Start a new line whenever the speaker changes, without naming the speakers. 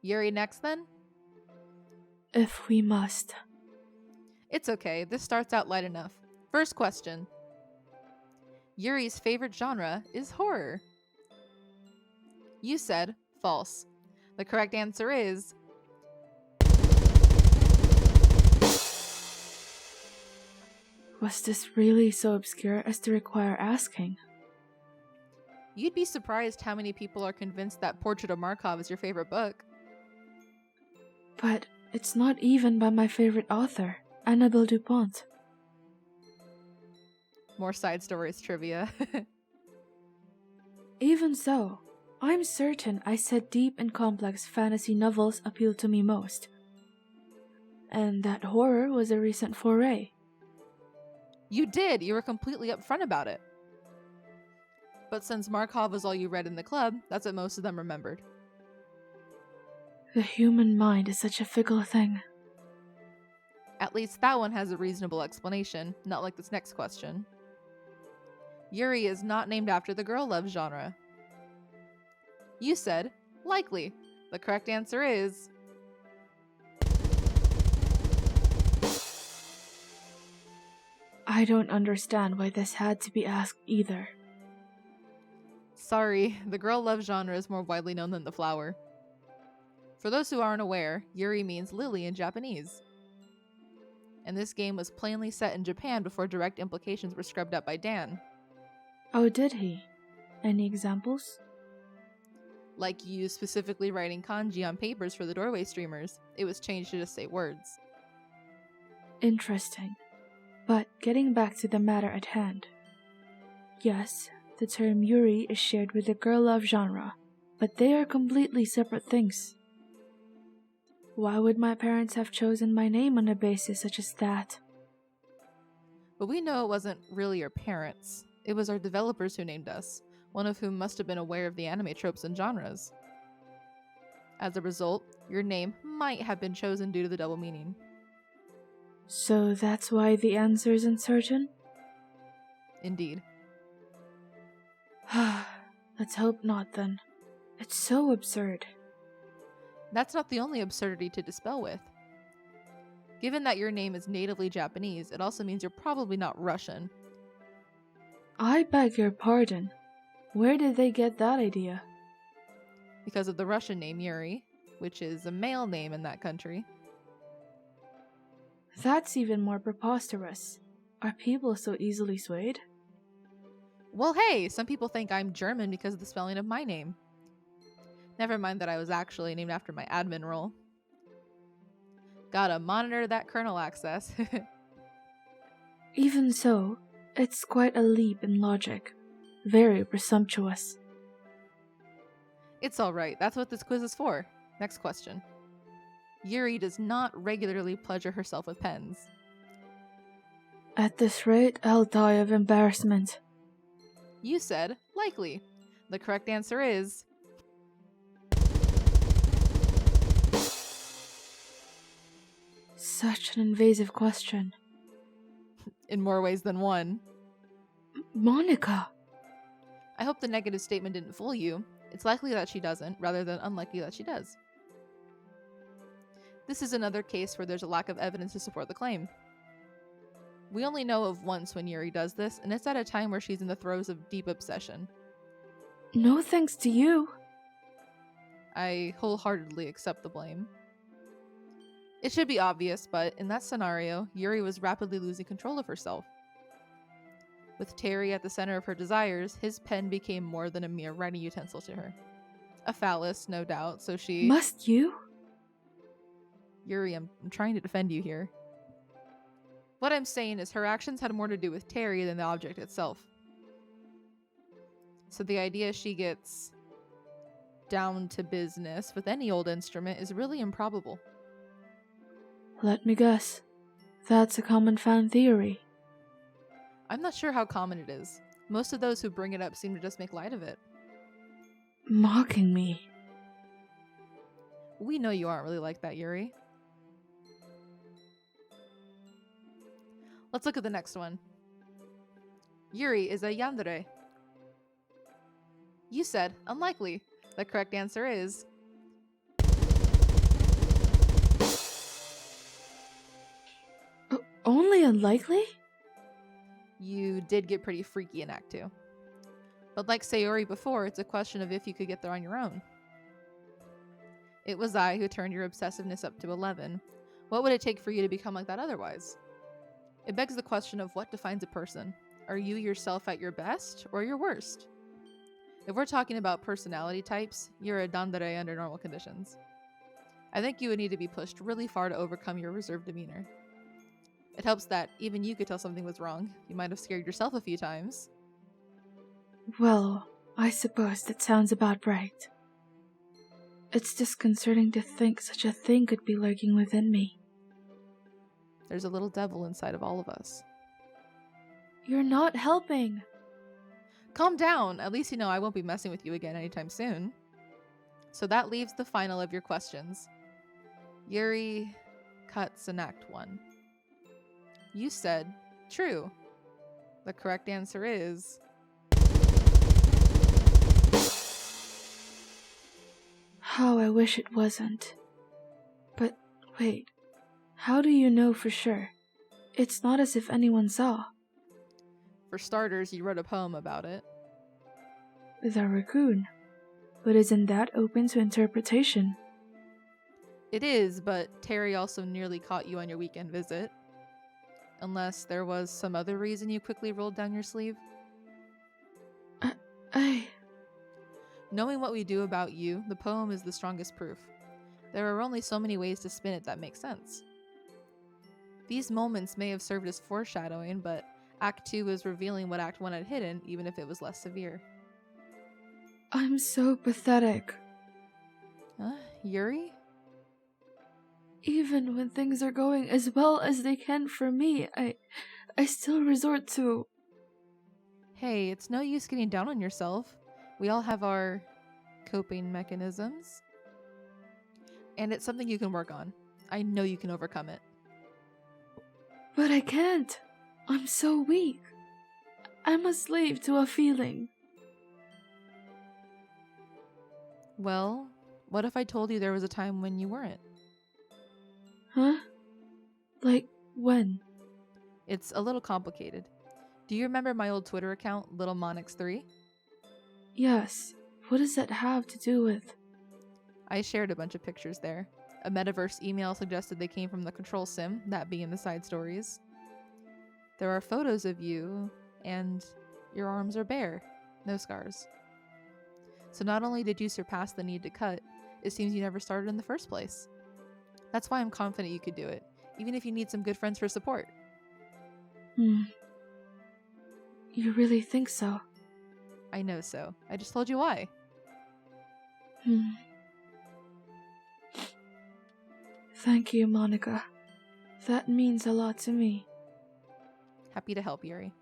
Yuri next then?
If we must.
It's okay, this starts out light enough. First question. Yuri's favorite genre is horror. You said false. The correct answer is...
Was this really so obscure as to require asking?
You'd be surprised how many people are convinced that Portrait of Markov is your favorite book.
But it's not even by my favorite author, Annabelle Dupont.
More side stories trivia.
Even so, I'm certain I said deep and complex fantasy novels appeal to me most. And that horror was a recent foray.
You did! You were completely upfront about it. But since Markov was all you read in the club, that's what most of them remembered.
The human mind is such a fickle thing.
At least that one has a reasonable explanation, not like this next question. Yuri is not named after the girl love genre. You said, likely. The correct answer is...
I don't understand why this had to be asked either.
Sorry, the girl love genre is more widely known than the flower. For those who aren't aware, Yuri means lily in Japanese. And this game was plainly set in Japan before direct implications were scrubbed up by Dan.
Oh, did he? Any examples?
Like you specifically writing kanji on papers for the doorway streamers, it was changed to just say words.
Interesting. But getting back to the matter at hand. Yes, the term Yuri is shared with the girl love genre, but they are completely separate things. Why would my parents have chosen my name on a basis such as that?
But we know it wasn't really your parents. It was our developers who named us, one of whom must have been aware of the anime tropes and genres. As a result, your name might have been chosen due to the double meaning.
So that's why the answer is uncertain?
Indeed.
Let's hope not then. It's so absurd.
That's not the only absurdity to dispel with. Given that your name is natively Japanese, it also means you're probably not Russian.
I beg your pardon. Where did they get that idea?
Because of the Russian name Yuri, which is a male name in that country.
That's even more preposterous. Are people so easily swayed?
Well, hey, some people think I'm German because of the spelling of my name. Never mind that I was actually named after my admin role. Gotta monitor that kernel access.
Even so, it's quite a leap in logic. Very presumptuous.
It's alright, that's what this quiz is for. Next question. Yuri does not regularly pleasure herself with pens.
At this rate, I'll die of embarrassment.
You said, likely. The correct answer is...
Such an invasive question.
in more ways than one.
Monika!
I hope the negative statement didn't fool you. It's likely that she doesn't, rather than unlikely that she does. This is another case where there's a lack of evidence to support the claim. We only know of once when Yuri does this, and it's at a time where she's in the throes of deep obsession.
No thanks to you.
I wholeheartedly accept the blame. It should be obvious, but in that scenario, Yuri was rapidly losing control of herself. With Terry at the center of her desires, his pen became more than a mere writing utensil to her. A phallus, no doubt, so she...
Must you?
Yuri, I'm trying to defend you here. What I'm saying is her actions had more to do with Terry than the object itself. So the idea she gets down to business with any old instrument is really improbable.
Let me guess. That's a common fan theory.
I'm not sure how common it is. Most of those who bring it up seem to just make light of it.
Mocking me.
We know you aren't really like that, Yuri. Let's look at the next one. Yuri is a yandere. You said unlikely. The correct answer is...
only unlikely?
You did get pretty freaky in Act 2. But like Sayori before, it's a question of if you could get there on your own. It was I who turned your obsessiveness up to 11. What would it take for you to become like that otherwise? It begs the question of what defines a person. Are you yourself at your best or your worst? If we're talking about personality types, you're a Dandere under normal conditions. I think you would need to be pushed really far to overcome your reserved demeanor. It helps that even you could tell something was wrong. You might have scared yourself a few times.
Well, I suppose that sounds about right. It's disconcerting to think such a thing could be lurking within me.
There's a little devil inside of all of us.
You're not helping.
Calm down. At least you know I won't be messing with you again anytime soon. So that leaves the final of your questions. Yuri cuts in Act 1. You said true. The correct answer is...
How I wish it wasn't. But wait, how do you know for sure? It's not as if anyone saw.
For starters, you wrote a poem about it.
The raccoon. But isn't that open to interpretation?
It is, but Terry also nearly caught you on your weekend visit. Unless there was some other reason you quickly rolled down your sleeve. Knowing what we do about you, the poem is the strongest proof. There are only so many ways to spin it that make sense. These moments may have served as foreshadowing, but Act 2 is revealing what Act 1 had hidden, even if it was less severe.
I'm so pathetic.
Yuri?
Even when things are going as well as they can for me, I still resort to...
Hey, it's no use getting down on yourself. We all have our coping mechanisms. And it's something you can work on. I know you can overcome it.
But I can't. I'm so weak. I'm a slave to a feeling.
Well, what if I told you there was a time when you weren't?
Huh? Like when?
It's a little complicated. Do you remember my old Twitter account, Little Monix3?
Yes. What does that have to do with?
I shared a bunch of pictures there. A metaverse email suggested they came from the control sim, that being the side stories. There are photos of you, and your arms are bare. No scars. So not only did you surpass the need to cut, it seems you never started in the first place. That's why I'm confident you could do it, even if you need some good friends for support.
You really think so?
I know so. I just told you why.
Thank you, Monika. That means a lot to me.
Happy to help, Yuri.